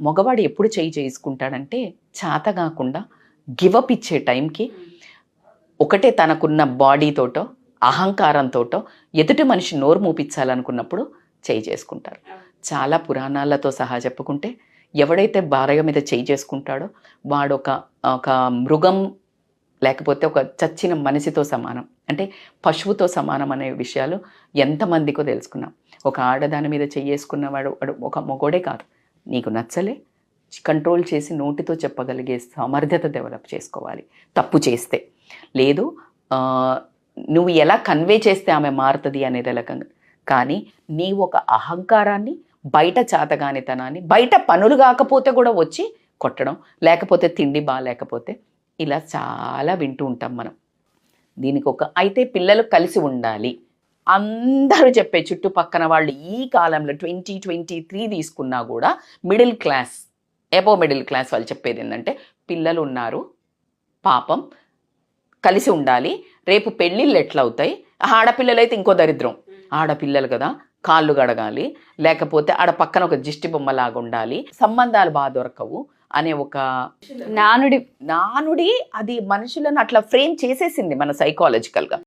మగవాడు ఎప్పుడు చేసుకుంటాడంటే చేత కాకుండా గివప్ ఇచ్చే టైంకి ఒకటే తనకున్న బాడీతోటో అహంకారంతోటో ఎదుటి మనిషి నోరు మూపించాలనుకున్నప్పుడు చేసుకుంటారు. చాలా పురాణాలతో సహా చెప్పుకుంటే ఎవడైతే భార్య మీద చేసుకుంటాడో వాడు ఒక మృగం లేకపోతే ఒక చచ్చిన మనిషితో సమానం, అంటే పశువుతో సమానం అనే విషయాలు ఎంతమందికో తెలుసుకున్నాం. ఒక ఆడదాని మీద చేసుకున్నవాడు ఒక మొగోడే కాదు, నీకు నచ్చలే కంట్రోల్ చేసి నోటితో చెప్పగలిగే సమర్థత డెవలప్ చేసుకోవాలి. తప్పు చేస్తే లేదు, నువ్వు ఎలా కన్వే చేస్తే ఆమె మారుతుంది అనేది రకంగా. కానీ నీవు ఒక అహంకారాన్ని, బయట చేతగానితనాన్ని, బయట పనులు కాకపోతే కూడా వచ్చి కొట్టడం, లేకపోతే తిండి బాగాలేకపోతే, ఇలా చాలా వింటూ ఉంటాం మనం. దీనికి అయితే పిల్లలు కలిసి ఉండాలి. అందరూ చెప్పే చుట్టుపక్కన వాళ్ళు ఈ కాలంలో 2023 తీసుకున్నా కూడా middle class, above middle class వాళ్ళు చెప్పేది ఏంటంటే పిల్లలు ఉన్నారు పాపం కలిసి ఉండాలి, రేపు పెళ్ళిళ్ళు ఎట్లా అవుతాయి, ఆడపిల్లలు అయితే ఇంకో దరిద్రం, ఆడపిల్లలు కదా కాళ్ళు గడగాలి, లేకపోతే ఆడ పక్కన ఒక దిష్టి బొమ్మలాగా ఉండాలి, సంబంధాలు బాగా దొరకవు అనే ఒక నానుడి అది మనుషులను అట్లా ఫ్రేమ్ చేసేసింది మన సైకాలజికల్గా.